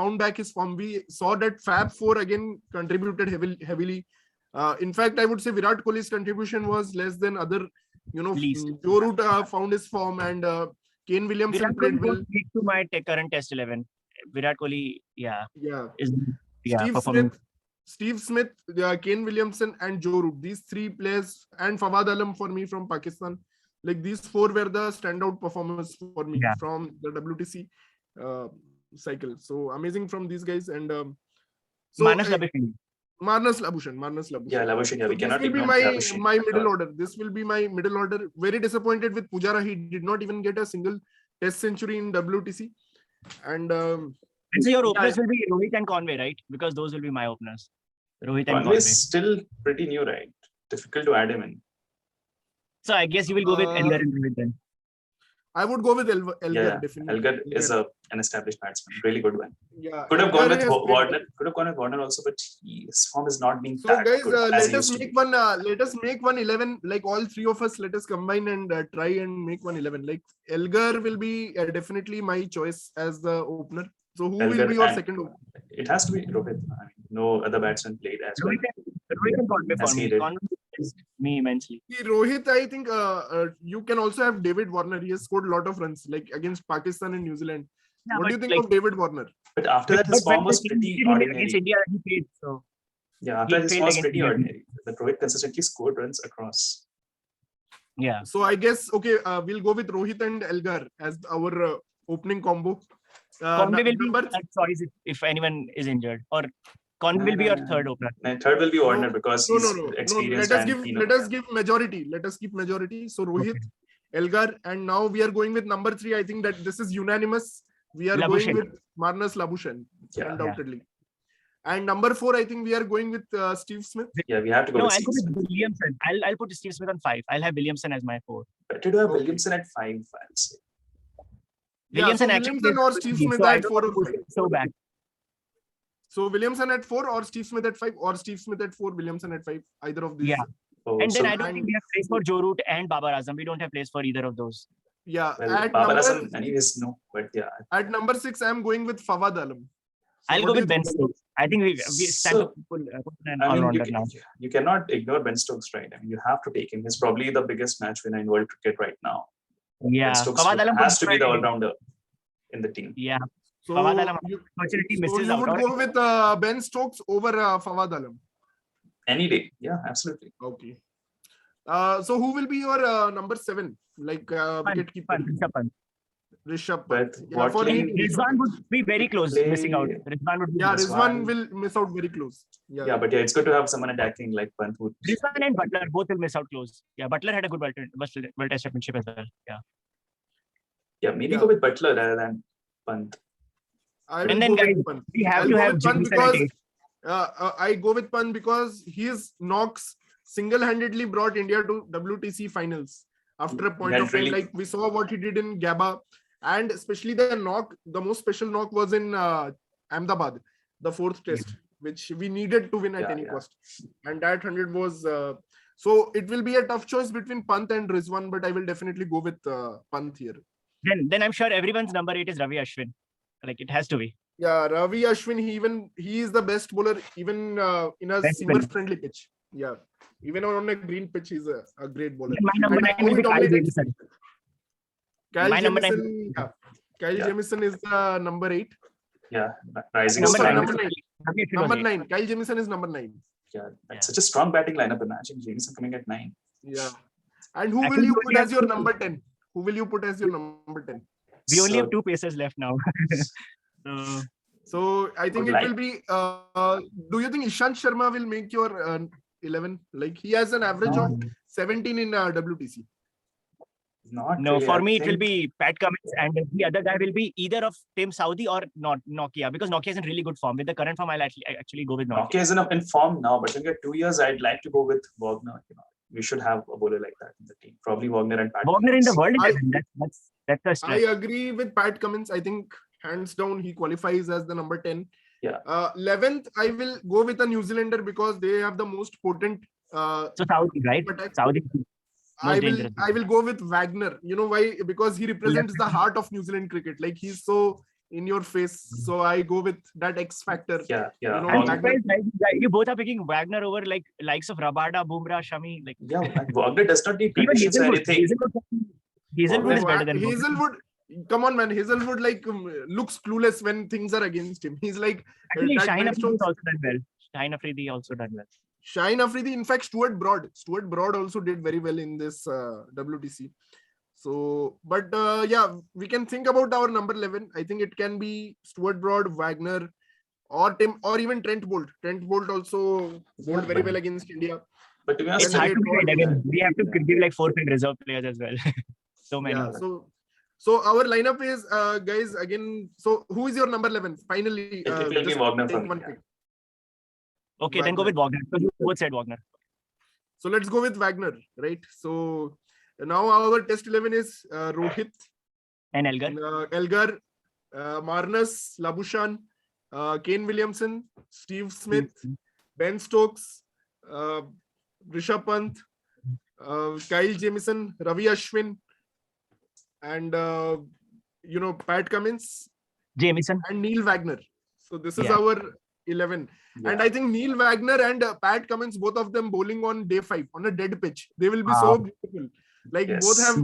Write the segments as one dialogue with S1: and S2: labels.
S1: found back his form. We saw that Fab Four again contributed heavily. In fact, I would say Virat Kohli's contribution was less than other.
S2: Least.
S1: Joe Root found his form, and Kane Williamson
S2: Virat
S1: played
S2: Kohli
S1: well.
S2: won't lead to my current Test 11. Virat Kohli, is performing.
S1: Steve Smith, Kane Williamson, and Joe Root. These three players, and Fawad Alam for me from Pakistan. Like these four were the standout performers for me from the WTC cycle. So amazing from these guys. And
S2: Marnus Labuschagne.
S1: Marnus Labuschagne.
S3: Yeah, Labuschagne. Yeah, we
S1: this
S3: cannot
S1: will be
S3: ignore
S1: my middle order. This will be my middle order. Very disappointed with Pujara. He did not even get a single Test century in WTC. And
S2: so your openers will be Rohit and Conway, right? Because those will be my openers. Rohit and
S3: Conway
S2: Conway.
S3: is still pretty new, right? Difficult to add him in.
S2: So I guess you will go with Elgar and Rohit then.
S1: I would go with Elgar.
S3: Yeah,
S1: Definitely.
S3: Elgar is an established batsman. Really good one.
S1: Yeah,
S3: Could have gone with
S1: Warner.
S3: Warner also, but his form is not being
S1: So
S3: that
S1: guys,
S3: good
S1: let us make one. Let us make one 11. Like all three of us, let us combine and try and make one 11. Like Elgar will be definitely my choice as the opener. So who will be your second opener?
S3: It has to be Rohit. I mean, no other batsman played as well.
S2: Rohit and Conway for me. Conway is me immensely.
S1: Rohit, I think you can also have David Warner. He has scored a lot of runs, like against Pakistan and New Zealand.
S2: Yeah,
S1: what do you think of David Warner?
S3: But after that, his form was pretty ordinary.
S2: Against India, he played, so
S3: yeah, after that, his form was pretty ordinary. But Rohit consistently scored runs across.
S2: Yeah.
S1: So I guess we'll go with Rohit and Elgar as our opening combo.
S2: Conway will be choice if anyone is injured, or Conway will be your third opener.
S3: And third will be Warner because he's experienced.
S1: Let us give majority. Let us keep majority. So Rohit, Elgar, and now we are going with number 3. I think that this is unanimous. We are going with Marnus Labuschagne, undoubtedly. And number 4, I think we are going with Steve Smith.
S3: Yeah, we have to go.
S2: No, I'll go with Williamson. I'll put Steve Smith on 5. I'll have Williamson as my 4.
S3: Better to have Williamson at 5, I'll say.
S1: Williamson or Steve Smith at 4 or 5.
S2: So bad.
S1: So Williamson at 4 or Steve Smith at 5 or Steve Smith at 4, Williamson at 5. Either of these.
S2: Yeah. And then I don't think we have place for Joe Root and Babar Azam. We don't have place for either of those.
S1: Yeah.
S3: Well, Babar Azam, anyways, no. But yeah.
S1: At number 6, I am going with Fawad Alam.
S2: So I'll go with Ben Stokes. I think we stand to put an all-rounder now.
S3: You cannot ignore Ben Stokes, right? I mean, you have to take him. He's probably the biggest match winner in world cricket right now.
S2: Yeah.
S3: Ben Stokes has to be the all-rounder in the team.
S2: Yeah.
S1: So
S2: Fawad Alam unfortunately misses out.
S1: You would go with Ben Stokes over Fawad Alam?
S3: Any day. Yeah, absolutely.
S1: Okay. So who will be your number 7? Like wicket keeper? Rishabh Pant.
S3: Yeah,
S1: for me,
S2: Rizwan would be very close, missing out. Rizwan would be
S1: Rizwan will miss out very close.
S3: Yeah, but it's good to have someone attacking like Pant.
S2: Rizwan and Butler both will miss out close. Yeah, Butler had a good World Test Championship as well. Yeah.
S3: Yeah, maybe go with Butler rather than Pant.
S2: And then guys, we have to have
S1: Pant because I go with Pant because his knocks single-handedly brought India to WTC finals after a point of time. Like we saw what he did in Gabba, and especially the knock. The most special knock was in Ahmedabad, the 4th test, which we needed to win at any cost. And that 100 was. So it will be a tough choice between Pant and Rizwan, but I will definitely go with Pant here.
S2: Then I'm sure everyone's number 8 is Ravi Ashwin. Like it has to be.
S1: Yeah, Ravi Ashwin. He is the best bowler even in a seamer-friendly pitch. Yeah, even on a green pitch, he's a great bowler.
S2: My number 9 will be Kyle Jamieson.
S1: Kyle Jamieson is the number 8.
S3: Yeah, rising
S1: number 9. Kyle Jamieson is number 9.
S3: Yeah, that's such a strong batting lineup. Imagine Jamieson coming at 9.
S1: Yeah. And who will you put as your number 10? Who will you put as your number 10?
S2: We only have 2 pacers left now.
S1: So I think it will be. Do you think Ishant Sharma will make your 11? Like he has an average of 17 in WTC.
S2: No, for me it will be Pat Cummins, and the other guy will be either of Tim Southee or not Nokia, because Nokia is in really good form. With the current form, I'll actually go with Nokia.
S3: Nokia is in form now, but in 2 years, I'd like to go with Wagner. We should have a bowler like that in the team. Probably Wagner and Pat.
S2: Wagner in the world. That's the
S1: stress. I agree with Pat Cummins. I think hands down he qualifies as the number 10.
S3: Yeah.
S1: 11th, I will go with a New Zealander because they have the most potent.
S2: So Southee, right? Southee.
S1: I will go with Wagner. You know why? Because he represents the heart of New Zealand cricket. Like he's so in your face. So I go with that X factor.
S3: Yeah.
S1: You know,
S2: I'm
S1: Wagner.
S2: surprised you both are picking Wagner over likes of Rabada, Bumrah, Shami. Like
S3: and Wagner does not need
S2: even
S3: conditions or
S2: Hazelwood.
S3: anything.
S2: Hazelwood is better than Wagner.
S1: Hazelwood. Come on, man. Hazelwood looks clueless when things are against him. He's like
S2: Actually,
S1: that
S2: Shaheen
S1: Ben
S2: Afridi
S1: Stokes.
S2: also done well. Shaheen Afridi also done well.
S1: Shaheen Afridi, in fact, Stuart Broad also did very well in this WTC. So, but yeah, we can think about our number 11. I think it can be Stuart Broad, Wagner, or even Trent Bolt. Trent Bolt also bowled very well against India.
S3: But to be honest,
S2: It's hard to decide. Again, we have to give like 4 reserve players as well. So many.
S1: Yeah, so our lineup is guys again. So who is your number 11? Finally,
S3: it will be Wagner for me.
S1: pick.
S2: Okay, then go with Wagner. So you both said Wagner.
S1: So let's go with Wagner, right? So now our test 11 is Rohit
S2: And Elgar.
S1: Elgar, Marnus Labuschagne, Kane Williamson, Steve Smith, Ben Stokes, Rishabh Pant, Kyle Jamieson, Ravi Ashwin, and Pat Cummins,
S2: Jamieson,
S1: and Neil Wagner. So this is
S2: Yeah.
S1: our 11.
S3: Yeah.
S1: And I think Neil Wagner and Pat Cummins, both of them bowling on day 5 on a dead pitch. They will be
S2: Wow.
S1: so beautiful. Like
S3: Yes.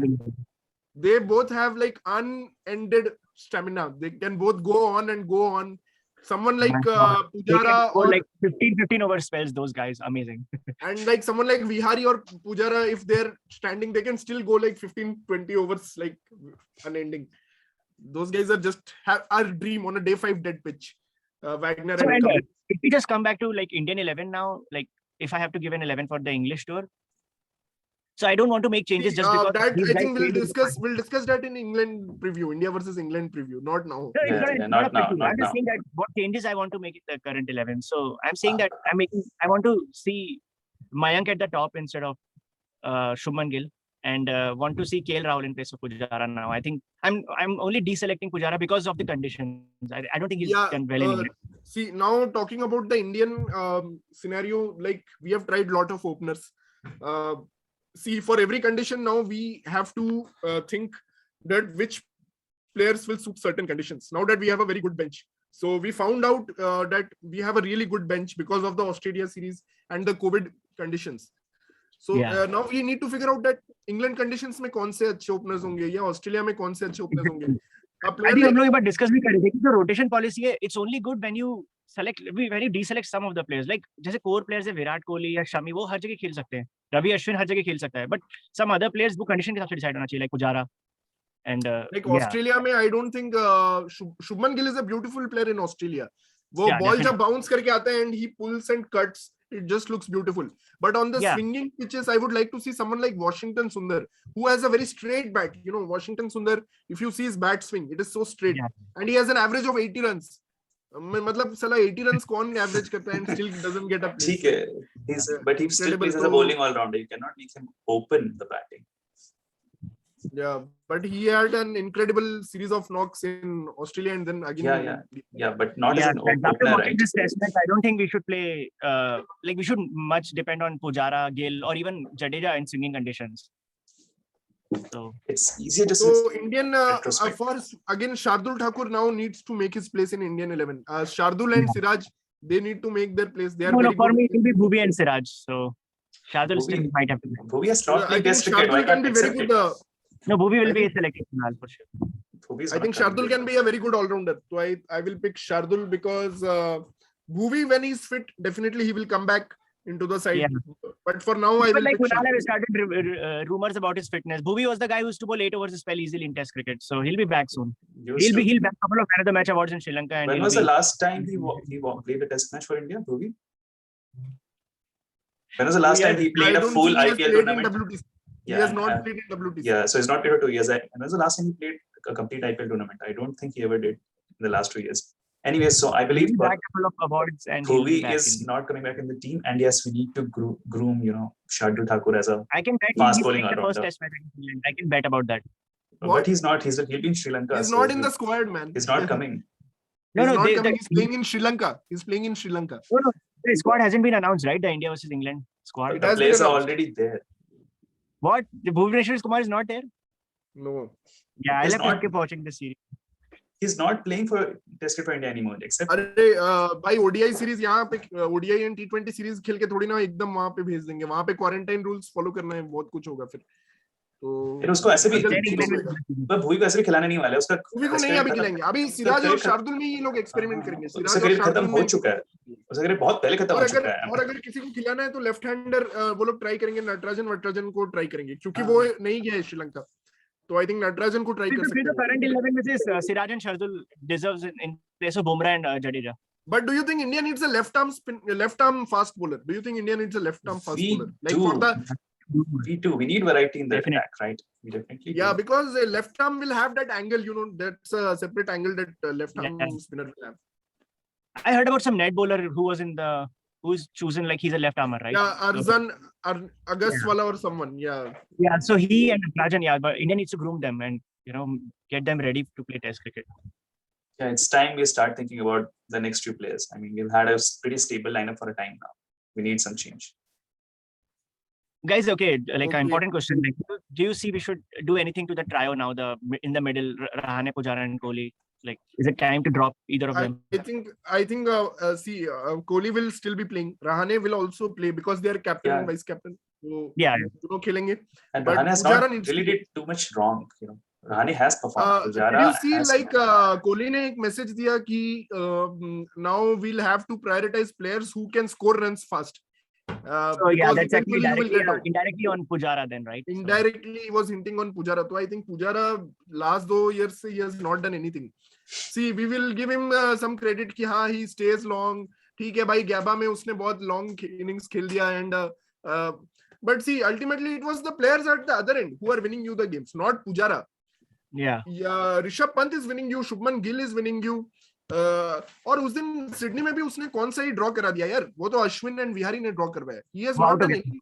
S1: they both have like unended stamina. They can both go on and go on. Someone like
S2: They
S1: Pujara
S2: can score
S1: or
S2: like 15 over spells, those guys. Amazing.
S1: and like someone like Vihari or Pujara, if they're standing, they can still go like 15-20 overs, like unending. Those guys are just our dream on a day 5 dead pitch. Wagner
S2: So,
S1: and
S2: and,
S1: Cummins.
S2: if we just come back to like Indian 11 now, like if I have to give an 11 for the English tour, so I don't want to make changes just because
S1: that
S2: these
S1: I
S2: guys
S1: think we'll
S2: played in the
S1: discuss. We'll discuss that in England preview, India versus England preview, not now.
S2: No, it's
S3: Yeah,
S2: not
S3: not
S2: a
S3: now,
S2: preview.
S3: not
S2: I'm just
S3: now.
S2: saying that what changes I want to make in the current 11. So I'm saying that I want to see Mayank at the top instead of Shubman Gill, and want to see KL Rahul in place of Pujara now. I think I'm only deselecting Pujara because of the conditions. I don't think he's done well in England.
S1: See, now talking about the Indian scenario, like we have tried lot of openers. See, for every condition now we have to think that which players will suit certain conditions. Now that we have a very good bench, so we found out that we have a really good bench because of the Australia series and the COVID conditions. So now we need to figure out that England conditions में कौन से अच्छे openers होंगे या Australia में कौन से अच्छे openers होंगे. A player
S2: I think
S1: like-
S2: हम लोग एक बार discuss भी करेंगे कि जो rotation policy है, it's only good when you select, when you deselect some of the players. Like जैसे core players है विराट कोहली या शमी, वो हर जगह खेल सकते हैं. रवि अश्विन हर जगह खेल सकता है. But some other players वो condition के हिसाब से decide होना चाहिए, like Pujara. And
S1: like
S2: yeah.
S1: Australia में I don't think Shubman Gill is a beautiful player in Australia. वो
S2: Yeah,
S1: ball
S2: definitely.
S1: जब bounce करके आता है and he pulls and cuts, it just looks beautiful. But on the
S2: Yeah.
S1: swinging pitches, I would like to see someone like Washington Sundar, who has a very straight bat. You know, Washington Sundar, if you see his bat swing, it is so straight,
S2: Yeah.
S1: and he has an average of 80 runs. मतलब साला 80 runs कौन average करता है and still doesn't get a place.
S3: ठीक है, but he still plays as a
S1: So-
S3: bowling all-rounder. You cannot make him open the batting.
S1: Yeah, but he had an incredible series of knocks in Australia and then again.
S3: Yeah, but not as
S2: Yeah,
S3: an
S2: after
S3: opener,
S2: watching
S3: right?
S2: this test match, I don't think we should play. Like we should much depend on Pujara, Gill, or even Jadeja in swinging conditions. So
S3: It's easier to
S1: So Indian
S3: retrospect.
S1: for again Shardul Thakur now needs to make his place in Indian 11. Shardul and Siraj, they need to make their place. They are
S2: no,
S1: very
S2: for
S1: good.
S2: me it will be Bhuvi and Siraj. So Shardul
S3: Bhuvi-
S2: still might have to.
S3: Bhuvi has not
S1: I
S3: played
S1: think
S3: Test cricket. Why
S1: Shardul can
S3: can't
S1: be very
S3: accept
S1: good.
S3: it?
S2: No, Bhuvi will
S1: I
S2: be a
S1: think-
S2: selected Kunal for sure.
S3: Bhuvi is
S1: I
S3: not
S1: think
S3: coming
S1: Shardul
S3: in.
S1: can be a very good all-rounder. So I will pick Shardul because Bhuvi, when he's fit, definitely he will come back into the side.
S2: Yeah.
S1: But for now, I
S2: But
S1: will
S2: like
S1: pick
S2: Kunal
S1: Shardul.
S2: has started rumors about his fitness. Bhuvi was the guy who used to bowl 8 overs a spell easily in Test cricket, so he'll be back soon.
S3: Used to.
S2: He'll back a couple of man of the match awards in Sri Lanka. And
S3: When
S2: he'll
S3: was the
S2: be-
S3: last time he played a Test match for India, Bhuvi? When was the last time he played
S1: I
S3: a
S1: don't
S3: full
S1: think he has
S3: IPL
S1: played in
S3: tournament?
S1: WTC. He
S3: Yeah,
S1: has not
S3: and-
S1: played in WTC.
S3: Yeah, so he's not played for 2 years. When was the last time he played a complete IPL tournament? I don't think he ever did in the last 2 years. Anyway, so I
S2: he'll
S3: believe
S2: be back a couple of awards and he'll be
S3: Bhuvi
S2: back
S3: is
S2: in.
S3: not coming back in the team, and yes, we need to groom, Shardul Thakur as a.
S2: I can bet
S3: fast
S2: he's
S3: bowling
S2: playing the first
S3: all-rounder.
S2: Test match against England. I can bet about that.
S1: What?
S3: But he's not. He'll be in Sri Lanka.
S1: He's
S3: so
S1: not in the squad, man.
S3: He's not coming.
S2: No,
S1: He's
S2: no,
S1: not
S2: they,
S1: coming. He's playing in Sri Lanka. He's playing in Sri Lanka.
S2: no, the squad hasn't been announced, right? The India versus England squad.
S1: It
S3: The
S1: has been
S3: players are
S1: announced.
S3: already there.
S2: What? The Bhuvneshwar Kumar is not there?
S1: No.
S2: Yeah, I'll
S3: He's
S2: have to
S3: not-
S2: keep watching the series.
S3: he's not playing for Test cricket for India anymore. Except
S1: अरे भाई ODI series यहाँ पे ODI and T20 series खेल के थोड़ी ना एकदम वहां पे भेज देंगे, वहां पे क्वारंटाइन रूल्स फॉलो करना है, बहुत कुछ होगा फिर
S3: फिर उसको ऐसे भी
S2: Then
S3: भूई को ऐसे भी खिलाने नहीं वाले उसका
S1: भूवी को नहीं अभी खिलाएंगे, अभी सिराज और शार्दुल में ये लोग एक्सपेरिमेंट करेंगे।
S3: उसका
S1: सिराज और
S3: करियर खत्म
S1: शार्दुल
S3: हो
S1: में,
S3: चुका है, उसका करियर बहुत पहले खत्म हो चुका है।
S1: और अगर किसी को खिलाना है तो लेफ्ट हैंडर वो लोग ट्राई करेंगे, नटराजन को ट्राई करेंगे, क्योंकि वो नहीं गया है श्रीलंका, तो आई थिंक नटराजन को ट्राई कर सकते
S2: the current 11 which is Siraj and Shardul deserves in place of Bumrah and Jadeja.
S1: But do you think India needs a left arm fast bowler? Do you think India needs a left arm fast
S3: We
S1: bowler? Like
S3: do.
S1: for the
S3: We do. We need variety in the
S2: Definitely.
S3: attack, right? We definitely
S1: yeah,
S3: do.
S1: because a left arm will have that angle, you know, that's a separate angle that left arm
S2: Yeah.
S1: spinner will have.
S2: I heard about some net bowler who's chosen like he's a left armer, right?
S1: Yeah, Arzan Agaswala or someone. Yeah.
S2: Yeah, so he and Rajan, yeah, but India needs to groom them and get them ready to play Test cricket.
S3: Yeah, it's time we start thinking about the next few players. I mean, we've had a pretty stable lineup for a time now. We need some change.
S2: Guys, okay, like
S1: Okay.
S2: an important question. Like, do you see we should do anything to the trio now? In the middle, Rahane, Pujara, and Kohli. Like, is it time to drop either of them?
S1: I think Kohli will still be playing. Rahane will also play because they are captain and vice captain. So
S2: Yeah.
S1: दोनों खेलेंगे.
S3: And
S1: But
S3: Rahane has
S1: Pujara
S3: not
S1: needs
S3: really
S1: to-
S3: did too much wrong. You know, Rahane has performed.
S1: Did
S3: Pujara
S1: you see
S3: has
S1: like
S3: not.
S1: Kohli ने एक message दिया कि now we'll have to prioritize players who can score runs fast.
S2: So yeah,
S1: because
S2: that's actually
S1: eventually you will get out.
S2: indirectly on Pujara then, right? So-
S1: Indirectly he was hinting on Pujara. So I think Pujara last 2 years he has not done anything. See, we will give him some credit कि हाँ he stays long. ठीक है भाई, गैबा में उसने बहुत long innings खेल दिया and but see ultimately it was the players at the other end who are winning you the games, not Pujara.
S2: Yeah.
S1: Yeah, Rishabh Pant is winning you, Shubman Gill is winning you. और उस दिन Sydney में भी उसने कौन सा ही draw करा दिया यार, वो तो अश्विन एंड विहारी ने ड्रॉ करवाया. He has not done anything.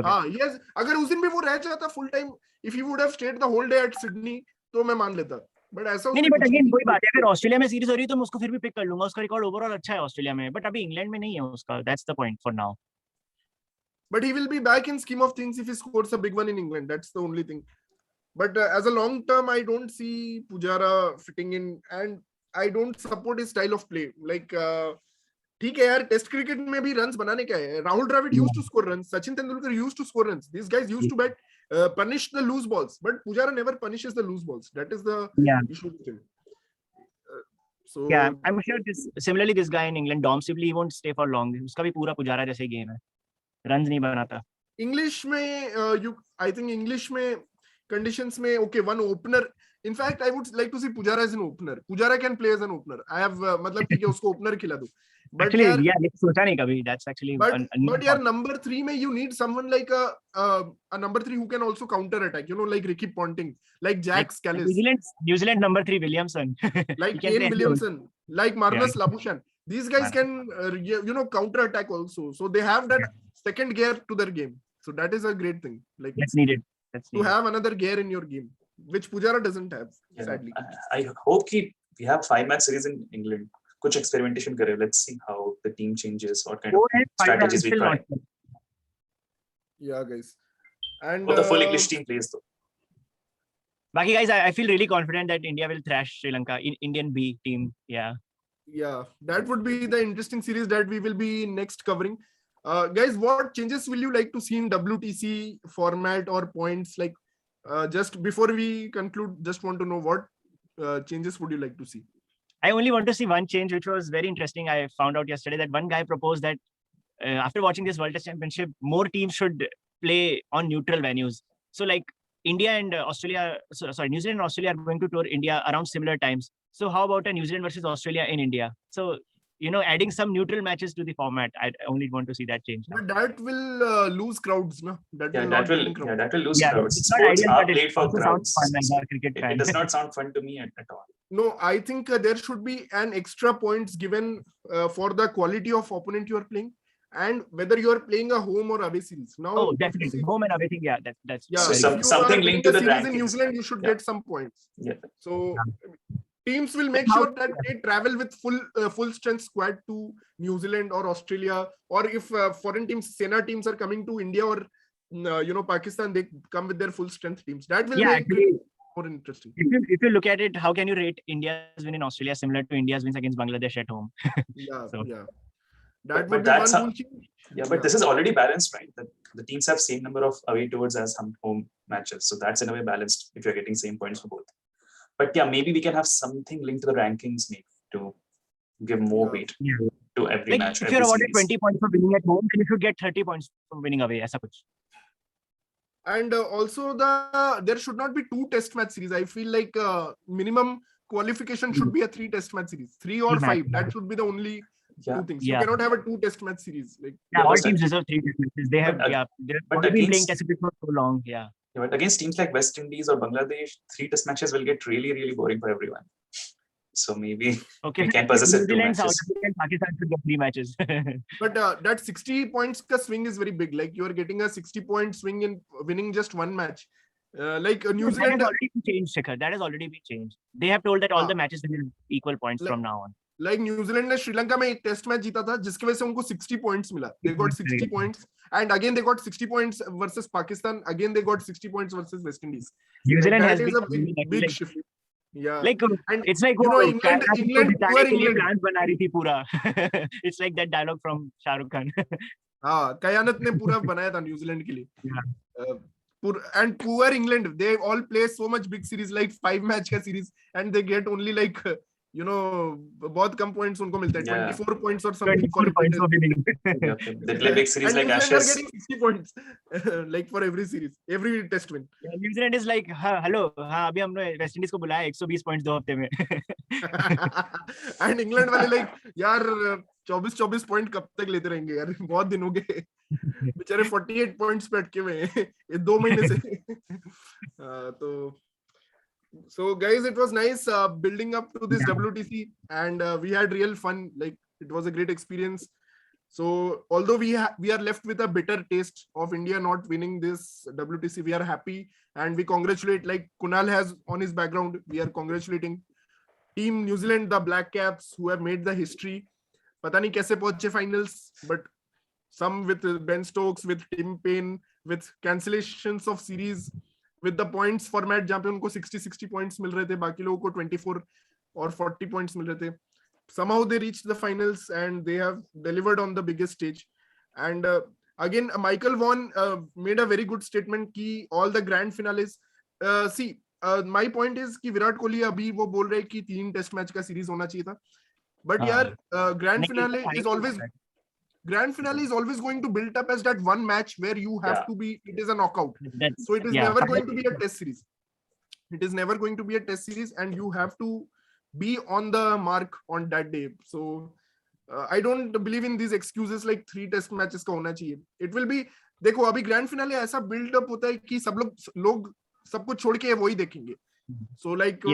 S1: हाँ, he has. अगर उस दिन भी वो रह जाता full time, if he would have stayed the whole day at Sydney, तो मैं मान लेता. But ऐसा
S2: नहीं, बट अगेन वही बात है, अगर ऑस्ट्रेलिया में सीरीज हो रही है तो मैं उसको फिर भी पिक कर लूंगा, उसका रिकॉर्ड ओवरऑल अच्छा है ऑस्ट्रेलिया में, बट अभी इंग्लैंड में नहीं है उसका. That's the point for now.
S1: But he will be back in scheme of things if he scores a big one in England. That's the only thing. But as a long term, I don't see Pujara fitting in, and I don't support his style of play. Like, ठीक है यार, test cricket में भी runs बनाने क्या है. Rahul Dravid used to score runs. Sachin Tendulkar used to score runs. These guys used to punish the loose balls. But Pujara never punishes the loose balls. That is the issue with him. So
S2: yeah, I'm sure similarly this guy in England, Dom Sibley, he won't stay for long. उसका भी पूरा पुजारा जैसे game है, runs नहीं बनाता.
S1: English में I think English में conditions में okay, one opener. In fact, I would like to see Pujara as an opener. Pujara can play as an opener. I have मतलब ठीक है उसको opener खिला दो. But
S2: actually, yeah, सोचा नहीं कभी. That's actually.
S1: But यार number 3 में you need someone like a number 3 who can also counter attack. You know, like Ricky Ponting, like Jack Scalise,
S2: New Zealand number 3 Williamson,
S1: like Kane Williamson, like Marnus Labuschagne. These guys can counter attack also. So they have that second gear to their game. So that is a great thing. Like
S2: that's needed.
S1: To have another gear in your game, which Pujara doesn't have, sadly.
S3: I hope we have 5-match series in England. कुछ experimentation करें. Let's see how the team changes, what kind of strategies we try.
S1: Yeah, guys. And
S3: the full English team plays though.
S2: Baaki guys, I feel really confident that India will thrash Sri Lanka in Indian B team. Yeah,
S1: that would be the interesting series that we will be next covering. Guys, what changes will you like to see in WTC format or points? Like, just before we conclude, just want to know what changes would you like to see?
S2: I only want to see one change, which was very interesting. I found out yesterday that one guy proposed that after watching this World Test Championship, more teams should play on neutral venues. So like India and New Zealand and Australia are going to tour India around similar times. So how about a New Zealand versus Australia in India? So, adding some neutral matches to the format. I only want to see that change.
S1: But that will lose crowds, no? That will
S3: lose crowds. Sports are played for crowds. It does not sound fun to me at all.
S1: No, I think there should be an extra points given for the quality of opponent you are playing and whether you are playing a home or away series. Now,
S2: definitely home and away thing. Yeah, that's
S3: so something linked to the rankings.
S1: In New Zealand, you should get some points.
S3: Yeah.
S1: So teams will make sure that they travel with full strength squad to New Zealand or Australia, or if foreign teams, Sena teams are coming to India or Pakistan, they come with their full strength teams. That will more interesting.
S2: If you look at it, how can you rate India's win in Australia similar to India's wins against Bangladesh at home?
S1: Yeah,
S2: So-
S1: yeah. That
S3: But
S1: would be
S3: that's
S1: one
S3: a-
S1: rule change.
S3: Yeah, but this is already balanced, right? The teams have same number of away tours as home matches, so that's in a way balanced if you're getting same points for both. But yeah, maybe we can have something linked to the rankings, maybe to give more
S1: Yeah.
S3: weight
S2: Yeah.
S3: to every
S2: Like
S3: match.
S2: if
S3: every
S2: you're awarded
S3: series.
S2: 20 points for winning at home, then you should get 30 points for winning away. Aisa kuch.
S1: And also there should not be 2 test match series. I feel like minimum qualification should be a 3 test match series, 3 or 5. That should be the only
S3: Yeah.
S1: 2 things.
S2: Yeah.
S1: You cannot have a 2 test match series. Like
S2: Yeah, all
S3: but-
S2: teams deserve 3 test matches. They have,
S3: but-
S2: they've
S3: but
S2: already been playing
S3: against-
S2: test cricket for so long. Yeah.
S3: Yeah, but against teams like West Indies or Bangladesh, 3 test matches will get really, really boring for everyone. So maybe
S2: Okay.
S3: We can possess it,
S2: New
S3: 2
S2: Zealand, South
S3: matches.
S2: Africa, and Pakistan should get 3 matches.
S1: but that 60 points ka swing is very big. Like you are getting a 60-point swing in winning just one match. Like New
S2: That
S1: Zealand,
S2: has already been changed, Shikhar. That has already been changed. They have told that all
S1: Ah.
S2: the matches will be equal points
S1: Like-
S2: from now on.
S1: like New Zealand ने श्रीलंका में एक test match जीता था जिसकी वजह से उनको 60 points मिला. They got 60 points and again they got 60 points versus Pakistan. Again they got 60 points versus West Indies.
S2: New Zealand
S1: That
S2: has
S1: is
S2: been
S1: a big
S2: like,
S1: shift. Yeah.
S2: like
S1: And
S2: it's like
S1: you know,
S2: वो
S1: England-
S2: Canada को
S1: England,
S2: जिताने
S1: poor
S2: के लिए
S1: England.
S2: plans बना रही थी पूरा. It's like that dialogue from Shah Rukh Khan.
S1: हाँ, कयानत ने पूरा बनाया था न्यूजीलैंड के लिए.
S2: Yeah.
S1: And poor England, they all play so much big series like 5 match का series and they get only like you know बहुत कम points उनको मिलते हैं.
S3: Yeah.
S1: 24 points or something.
S2: 24 points for winning.
S3: yeah, they play big series
S1: And
S3: like
S1: New Zealand are
S3: Ashes.
S1: getting 60 points like for every series, every test win.
S2: Yeah, New Zealand is like, हाँ, hello, हाँ, अभी हमने West Indies को बुलाया 120 points 2 हफ्ते में.
S1: And England वाले like यार 24 पॉइंट कब तक लेते रहेंगे यार, बहुत दिन हो गए बेचारे 48 पॉइंट्स पे अटके हुए हैं ये 2 महीने से. तो so guys, it was nice building up to this WTC and we had real fun. Like it was a great experience. So although we are left with a bitter taste of India not winning this WTC, we are happy and we congratulate, like Kunal has on his background, we are congratulating Team New Zealand, the Black Caps, who have made the history. पता नहीं कैसे पहुंचे finals, but some with Ben Stokes, with Tim Payne, with cancellations of series, with the points format जहाँ पे उनको 60 points मिल रहे थे, बाकी लोगों को 24 और 40 points मिल रहे थे. Somehow they reached the finals and they have delivered on the biggest stage. And again, Michael Vaughan made a very good statement कि all the grand finales. See, my point is कि विराट कोहली अभी वो बोल रहे कि 3 test match का series होना चाहिए था. But यार, grand finale is always going to build up as that one match where you have to be, it is a knockout. So it is never going to be a test series. It is never going to be a test series and you have to be on the mark on that day. So I don't believe in these excuses like 3 test matches का होना चाहिए. It will be, देखो अभी grand finale ऐसा build up होता है कि सब लोग सब कुछ छोड़ के वही देखेंगे. So like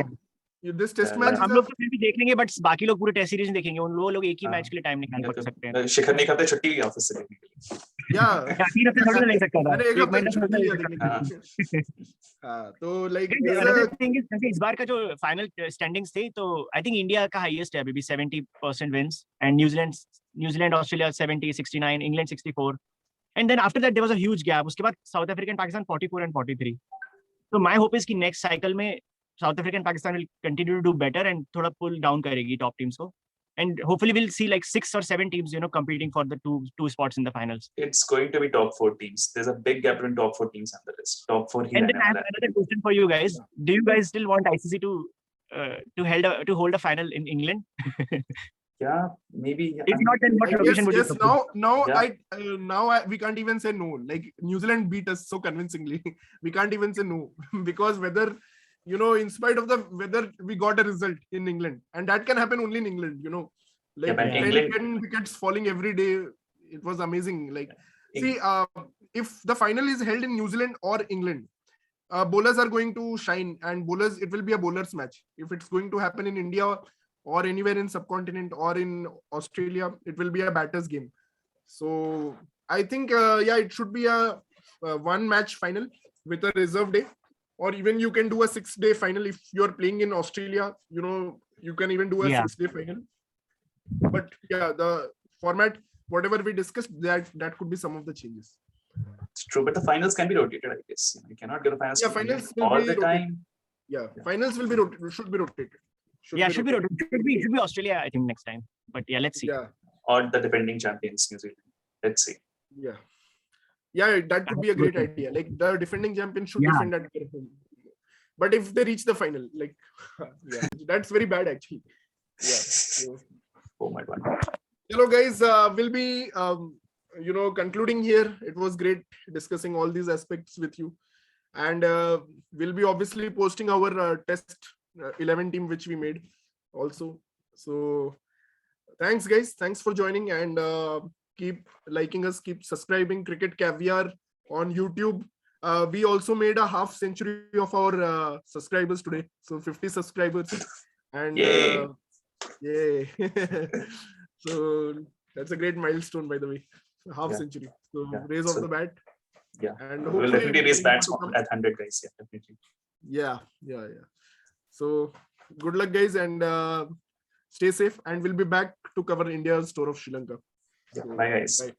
S1: this test match
S2: हम लोग तो फिर भी देख लेंगे बट बाकी लोग पूरे टेस्ट सीरीज नहीं देखेंगे. उन लोग एक ही मैच के लिए टाइम निकाल सकते हैं.
S3: शिखर ने एक हफ्ते छुट्टी ली ऑफिस से देखने के लिए.
S1: yeah.
S2: 3 हफ्ते थोड़ा ले सकता था.
S1: मैंने एक
S2: एक
S1: हफ्ते
S2: महीना
S1: छुट्टी
S2: थोड़ा ले
S1: लिया
S2: सकता
S1: देखने
S2: था.
S1: के लिए. हाँ, तो like
S2: Another thing is, जैसे इस बार का जो फाइनल स्टैंडिंग्स थे तो आई थिंक इंडिया का हाईएस्ट है अभी भी 70% wins and New Zealand Australia 70 69 England 64 and then after that there was a huge gap. उसके बाद South Africa and Pakistan 44 and 43. तो माय होप इज कि नेक्स्ट साइकिल में South Africa and Pakistan will continue to do better and थोड़ा pull down करेगी top teams को. And hopefully we'll see like 6 or 7 teams, competing for the two spots in the finals.
S3: It's going to be top 4 teams. There's a big gap between top 4 teams and the rest. Top 4 here
S2: And then I have another question for you guys. Do you guys still want ICC to hold a final in England?
S3: Yeah, maybe.
S2: If not, then what location would you propose?
S1: Now
S3: Yeah.
S1: we can't even say no. Like New Zealand beat us so convincingly. We can't even say no because whether in spite of the weather, we got a result in England, and that can happen only in England. Like 10 wickets falling every day. It was amazing. Like, see, if the final is held in New Zealand or England, bowlers are going to shine, and bowlers, it will be a bowlers match. If it's going to happen in India or anywhere in subcontinent or in Australia, it will be a batters game. So I think, it should be a one match final with a reserve day. Or even you can do a 6-day final if you're playing in Australia. You can even do a 6-day final. But yeah, the format, whatever we discussed, that could be some of the changes.
S3: It's true, but the finals can be rotated, I guess. You cannot get the finals
S1: Yeah, finals will
S3: all
S1: be
S3: the time.
S1: Yeah,
S3: Yeah.
S1: finals will be should be rotated.
S2: Should be rotated. Should be Australia, I think, next time. But yeah, let's see.
S1: Yeah,
S3: Or the defending champions, New Zealand. Let's see.
S1: yeah, yeah. That could be a great idea. Like the defending champion should
S2: Yeah.
S1: defend at their home. But if they reach the final, like, yeah, that's very bad actually. Yeah. So,
S3: Oh my God.
S1: hello guys, we'll be concluding here. It was great discussing all these aspects with you, and we'll be obviously posting our test 11 team which we made also. So thanks guys, thanks for joining, and keep liking us, keep subscribing Cricket Caviar on YouTube. We also made a half century of our subscribers today, so 50 subscribers, and
S3: Yay.
S1: yay. So that's a great milestone, by the way. Half
S3: Yeah.
S1: century. So
S3: Yeah.
S1: raise off
S3: So-
S1: the bat.
S3: Yeah.
S1: And
S3: We'll
S1: hopefully
S3: definitely raise bats
S1: more to come.
S3: at 100, guys. Yeah, definitely.
S1: Yeah. So good luck, guys, and stay safe. And we'll be back to cover India's tour of Sri Lanka.
S3: Yeah.
S1: So,
S3: Bye, guys.
S1: bye.